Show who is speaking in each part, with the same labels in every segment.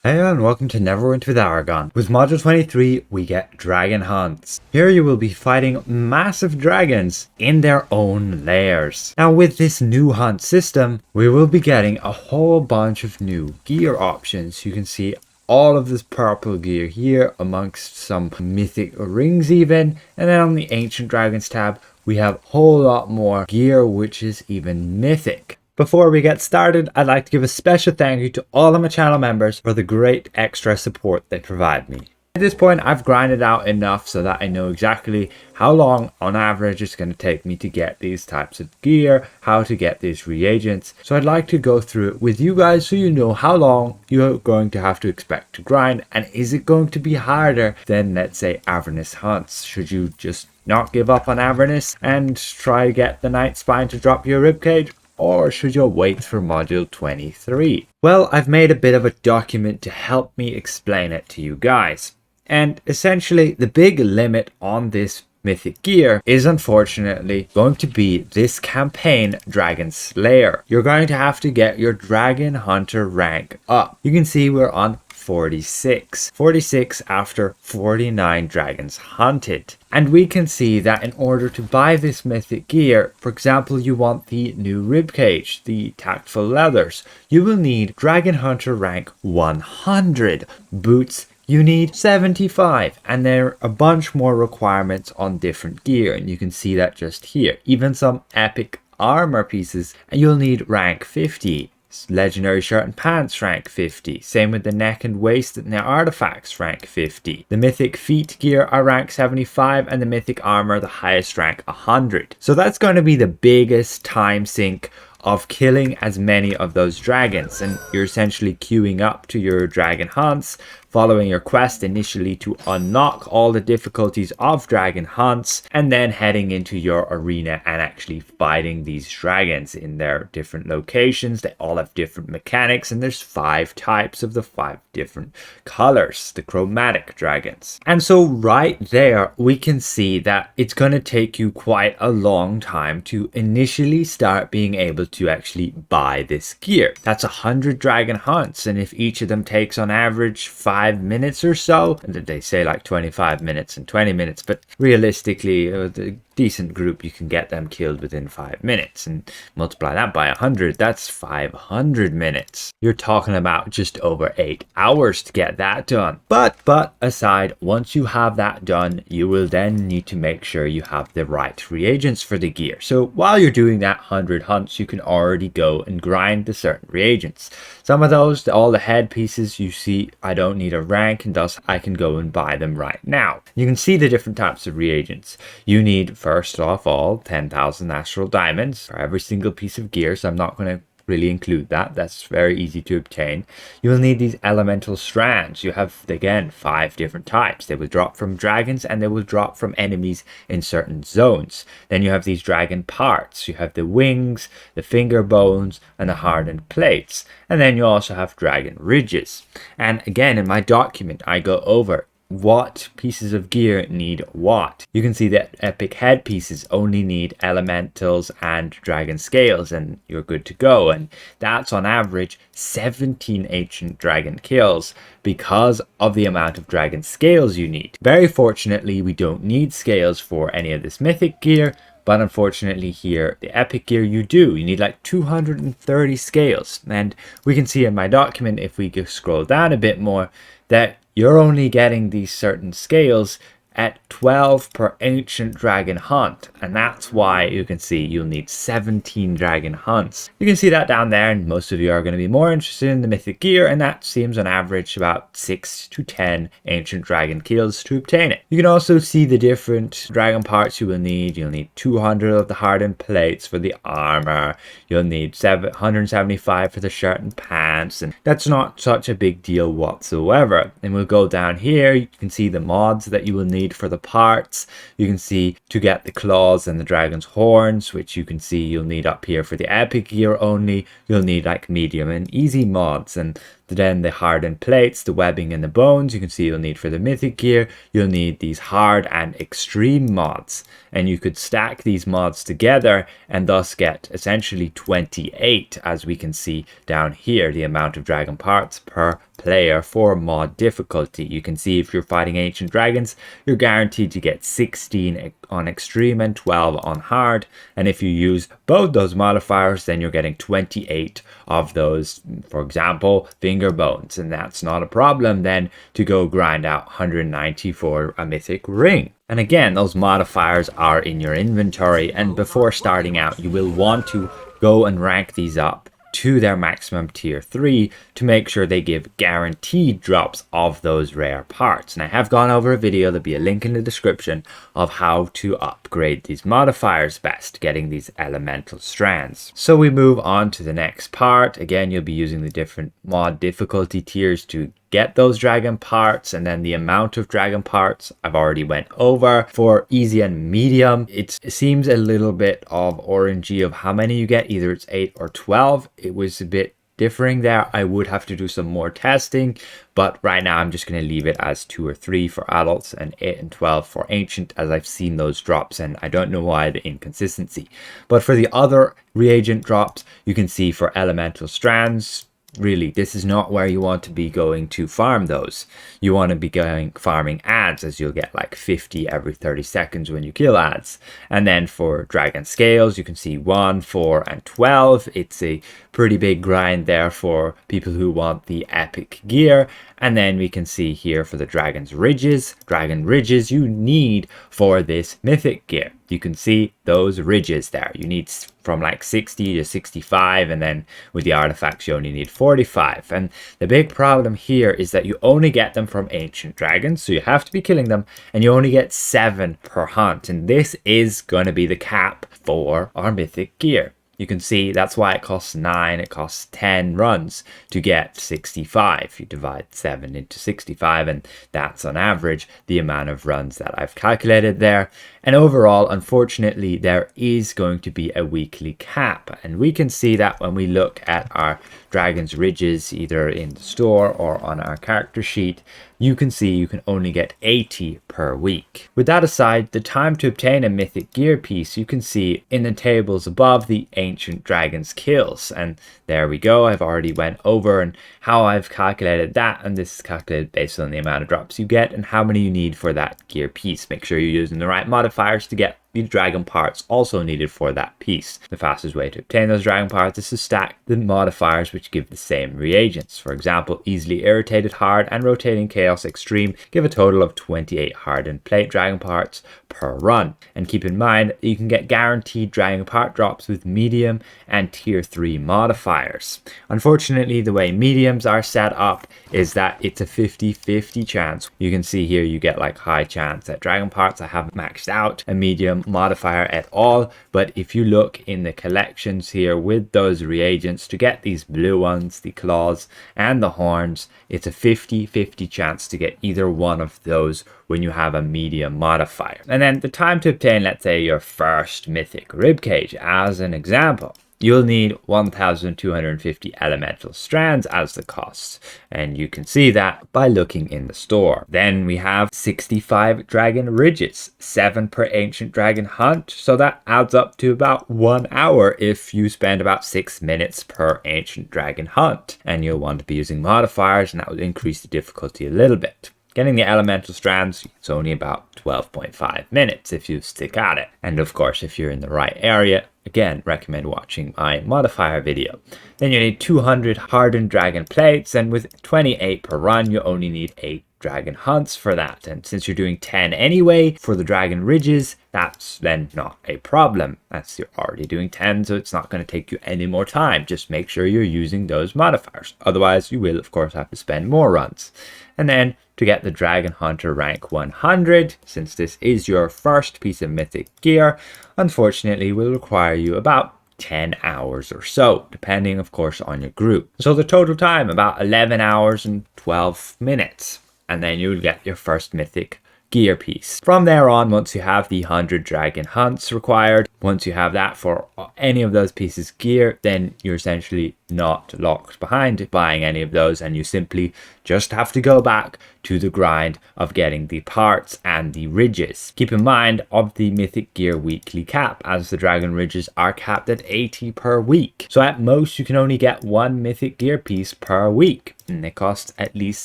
Speaker 1: Hey and welcome to Neverwinter with Aragon. With Module 23, we get Dragon Hunts. Here you will be fighting massive dragons in their own lairs. Now with this new hunt system, we will be getting a whole bunch of new gear options. You can see all of this purple gear here amongst some mythic rings even. And then on the Ancient Dragons tab, we have a whole lot more gear which is even mythic. Before we get started, I'd like to give a special thank you to all of my channel members for the great extra support they provide me. At this point, I've grinded out enough so that I know exactly how long on average it's going to take me to get these types of gear, how to get these reagents. So I'd like to go through it with you guys so you know how long you're going to have to expect to grind, and is it going to be harder than, let's say, Avernus Hunts? Should you just not give up on Avernus and try to get the Night Spine to drop your Ribcage? Or should you wait for Module 23? Well, I've made a bit of a document to help me explain it to you guys. And essentially, the big limit on this mythic gear is unfortunately going to be this campaign Dragon Slayer. You're going to have to get your Dragon Hunter rank up. You can see we're on 46 after 49 dragons hunted. And we can see that in order to buy this mythic gear, for example, you want the new Ribcage, the tactful leathers, you will need Dragon Hunter rank 100. Boots, you need 75, and there are a bunch more requirements on different gear, and you can see that just here. Even some epic armor pieces, and you'll need rank 50. Legendary shirt and pants rank 50. Same with the neck and waist and the artifacts rank 50. The mythic feet gear are rank 75, and the mythic armor the highest rank 100. So that's going to be the biggest time sink of killing as many of those dragons, and you're essentially queuing up to your dragon hunts, following your quest initially to unlock all the difficulties of dragon hunts, and then heading into your arena and actually fighting these dragons in their different locations. They all have different mechanics, and there's 5 types of the 5 different colors, the chromatic dragons. And so right there we can see that it's going to take you quite a long time to initially start being able to actually buy this gear. That's 100 dragon hunts, and if each of them takes on average 5 minutes or so, and they say like 25 minutes and 20 minutes, but realistically the decent group, you can get them killed within 5 minutes, and multiply that by 100, that's 500 minutes. You're talking about just over 8 hours to get that done. But aside, once you have that done, you will then need to make sure you have the right reagents for the gear. So while you're doing that 100 hunts, you can already go and grind the certain reagents. Some of those, all the head pieces, you see I don't need a rank, and thus I can go and buy them right now. You can see the different types of reagents. You need, first off all, 10,000 natural diamonds for every single piece of gear, so I'm not going to really include that. That's very easy to obtain. You will need these elemental strands. You have, again, 5 different types. They will drop from dragons, and they will drop from enemies in certain zones. Then you have these dragon parts. You have the wings, the finger bones, and the hardened plates. And then you also have dragon ridges. And again, in my document, I go over what pieces of gear need what. You can see that epic head pieces only need elementals and dragon scales, and you're good to go. And that's on average 17 ancient dragon kills because of the amount of dragon scales you need. Very fortunately, we don't need scales for any of this mythic gear, but unfortunately here, the epic gear, you do. You need like 230 scales. And we can see in my document, if we go scroll down a bit more, that you're only getting these certain scales at 12 per ancient dragon hunt, and that's why you can see you'll need 17 dragon hunts. You can see that down there, and most of you are going to be more interested in the mythic gear, and that seems on average about 6 to 10 ancient dragon kills to obtain it. You can also see the different dragon parts you will need. You'll need 200 of the hardened plates for the armor. You'll need 175 for the shirt and pants, and that's not such a big deal whatsoever. And we'll go down here. You can see the mods that you will need for the parts. You can see to get the claws and the dragon's horns, which you can see you'll need up here for the epic gear only. You'll need like medium and easy mods, and Then the hardened plates, the webbing and the bones, you can see you'll need for the mythic gear. You'll need these hard and extreme mods, and you could stack these mods together and thus get essentially 28, as we can see down here, the amount of dragon parts per player for mod difficulty. You can see if you're fighting ancient dragons, you're guaranteed to get 16 on extreme and 12 on hard, and if you use both those modifiers, then you're getting 28 of those, for example, finger bones, and that's not a problem then to go grind out 190 for a mythic ring. And again, those modifiers are in your inventory, and before starting out you will want to go and rank these up to their maximum tier 3 to make sure they give guaranteed drops of those rare parts. And I have gone over a video, there'll be a link in the description, of how to upgrade these modifiers best, getting these elemental strands. So we move on to the next part. Again, you'll be using the different mod difficulty tiers to get those dragon parts, and then the amount of dragon parts I've already went over. For easy and medium, it seems a little bit of orangey of how many you get, either it's 8 or 12. It was a bit differing there. I would have to do some more testing, but right now I'm just going to leave it as 2 or 3 for adults and 8 and 12 for ancient, as I've seen those drops and I don't know why the inconsistency. But for the other reagent drops, you can see for elemental strands, really, this is not where you want to be going to farm those. You want to be going farming ads, as you'll get like 50 every 30 seconds when you kill ads. And then for dragon scales, you can see 1, 4 and 12. It's a pretty big grind there for people who want the epic gear. And then we can see here for the dragon ridges you need for this mythic gear. You can see those ridges there. You need from like 60 to 65, and then with the artifacts you only need 45. And the big problem here is that you only get them from ancient dragons, so you have to be killing them, and you only get 7 per hunt. And this is going to be the cap for our mythic gear. You can see that's why it costs 9, it costs 10 runs to get 65. You divide 7 into 65, and that's on average the amount of runs that I've calculated there. And overall, unfortunately, there is going to be a weekly cap, and we can see that when we look at our Dragon's Ridges, either in the store or on our character sheet. You can see you can only get 80 per week. With that aside, the time to obtain a mythic gear piece, you can see in the tables above the ancient dragon's kills. And there we go. I've already went over and how I've calculated that. And this is calculated based on the amount of drops you get and how many you need for that gear piece. Make sure you're using the right modifiers to get the dragon parts also needed for that piece. The fastest way to obtain those dragon parts is to stack the modifiers which give the same reagents. For example, easily irritated hard and rotating chaos extreme give a total of 28 hardened plate dragon parts per run. And keep in mind you can get guaranteed dragon part drops with medium and tier 3 modifiers. Unfortunately, the way mediums are set up is that it's a 50-50 chance. You can see here you get like high chance at dragon parts. I haven't maxed out a medium modifier at all, but if you look in the collections here with those reagents to get these blue ones, the claws and the horns, it's a 50-50 chance to get either one of those when you have a medium modifier. And then the time to obtain, let's say, your first mythic ribcage as an example. You'll need 1,250 elemental strands as the cost, and you can see that by looking in the store. Then we have 65 dragon ridges, 7 per ancient dragon hunt, so that adds up to about 1 hour if you spend about 6 minutes per ancient dragon hunt. And you'll want to be using modifiers, and that will increase the difficulty a little bit. Getting the elemental strands, it's only about 12.5 minutes if you stick at it. And of course, if you're in the right area, again, recommend watching my modifier video. Then you need 200 hardened dragon plates, and with 28 per run, you only need 8 dragon hunts for that. And since you're doing 10 anyway for the dragon ridges, that's then not a problem, as you're already doing 10, so it's not going to take you any more time. Just make sure you're using those modifiers. Otherwise, you will, of course, have to spend more runs. And then to get the Dragon Hunter rank 100, since this is your first piece of mythic gear, unfortunately will require you about 10 hours or so, depending of course on your group. So the total time about 11 hours and 12 minutes, and then you'll get your first mythic gear piece. From there on, once you have the 100 dragon hunts required, once you have that for any of those pieces of gear, then you're essentially not locked behind buying any of those, and you simply just have to go back to the grind of getting the parts and the ridges. Keep in mind of the mythic gear weekly cap, as the dragon ridges are capped at 80 per week. So at most you can only get one mythic gear piece per week, and they cost at least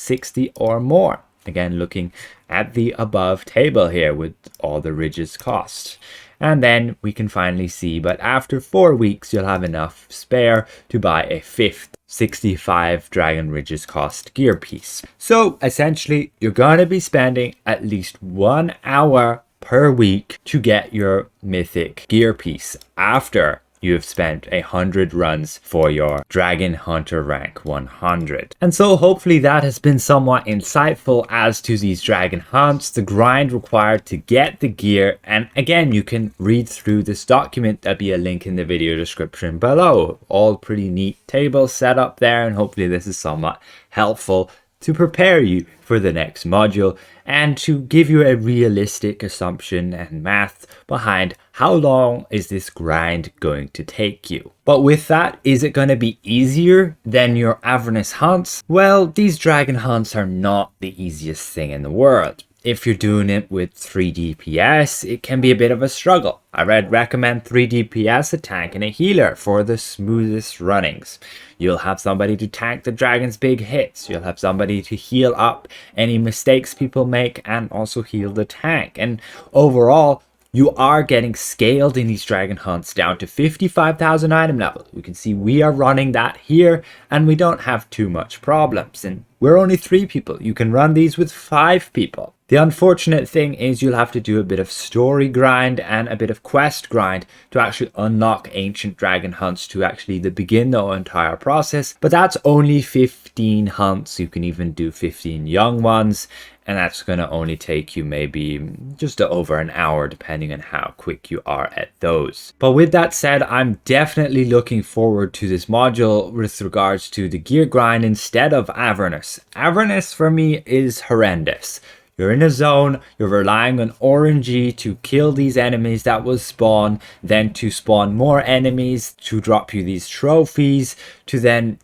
Speaker 1: 60 or more. Again, looking at the above table here with all the ridges cost. And then we can finally see, but after 4 weeks, you'll have enough spare to buy a fifth 65 dragon ridges cost gear piece. So essentially, you're going to be spending at least 1 hour per week to get your mythic gear piece after you have spent 100 runs for your Dragon Hunter rank 100. And so hopefully that has been somewhat insightful as to these dragon hunts, the grind required to get the gear. And again, you can read through this document. There'll be a link in the video description below. All pretty neat tables set up there, and hopefully this is somewhat helpful to prepare you for the next module and to give you a realistic assumption and math behind how long is this grind going to take you. But with that, is it going to be easier than your Avernus Hunts? Well, these dragon hunts are not the easiest thing in the world. If you're doing it with 3 DPS, it can be a bit of a struggle. I recommend 3 DPS, a tank and a healer for the smoothest runnings. You'll have somebody to tank the dragon's big hits. You'll have somebody to heal up any mistakes people make and also heal the tank. And overall, you are getting scaled in these dragon hunts down to 55,000 item level. You can see we are running that here and we don't have too much problems. And we're only 3 people. You can run these with 5 people. The unfortunate thing is you'll have to do a bit of story grind and a bit of quest grind to actually unlock ancient dragon hunts to actually begin the entire process. But that's only 15 hunts. You can even do 15 young ones. And that's going to only take you maybe just over an hour depending on how quick you are at those. But with that said, I'm definitely looking forward to this module with regards to the gear grind instead of Avernus. Avernus for me is horrendous. You're in a zone, you're relying on RNG to kill these enemies that will spawn, then to spawn more enemies, to drop you these trophies, to then,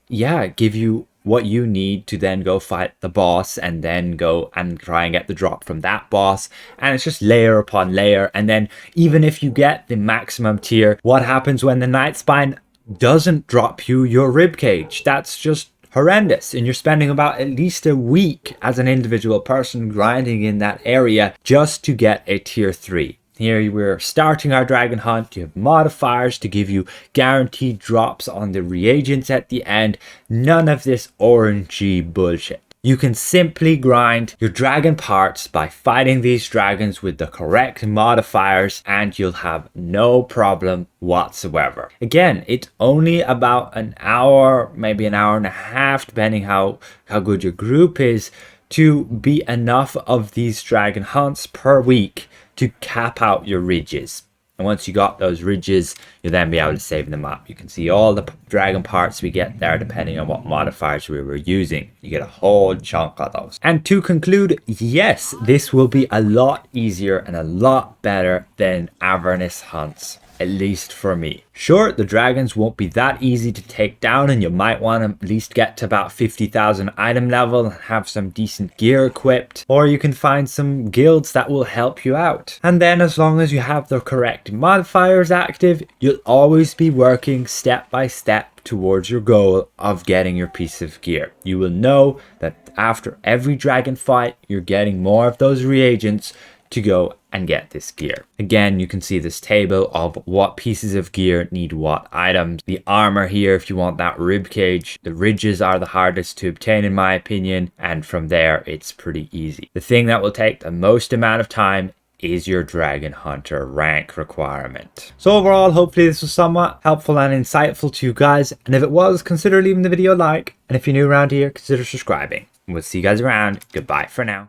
Speaker 1: give you what you need to then go fight the boss and then go and try and get the drop from that boss. And it's just layer upon layer. And then even if you get the maximum tier, what happens when the Night Spine doesn't drop you your Ribcage? That's just horrendous, and you're spending about at least a week as an individual person grinding in that area just to get a tier 3. Here we're starting our dragon hunt. You have modifiers to give you guaranteed drops on the reagents at the end. None of this RNG bullshit. You can simply grind your dragon parts by fighting these dragons with the correct modifiers and you'll have no problem whatsoever. Again, it's only about an hour, maybe an hour and a half, depending how good your group is, to be enough of these dragon hunts per week to cap out your ridges. And once you got those ridges, you'll then be able to save them up. You can see all the dragon parts we get there depending on what modifiers we were using. You get a whole chunk of those. And to conclude, yes, this will be a lot easier and a lot better than Avernus Hunts, at least for me. Sure, the dragons won't be that easy to take down and you might want to at least get to about 50,000 item level and have some decent gear equipped, or you can find some guilds that will help you out. And then as long as you have the correct modifiers active, you'll always be working step by step towards your goal of getting your piece of gear. You will know that after every dragon fight, you're getting more of those reagents to go and get this gear. Again, you can see this table of what pieces of gear need what items. The armor here, if you want that ribcage, the ridges are the hardest to obtain in my opinion, and from there it's pretty easy. The thing that will take the most amount of time is your Dragon Hunter rank requirement. So overall, hopefully this was somewhat helpful and insightful to you guys, and if it was, consider leaving the video a like, and if you're new around here, consider subscribing. We'll see you guys around. Goodbye for now.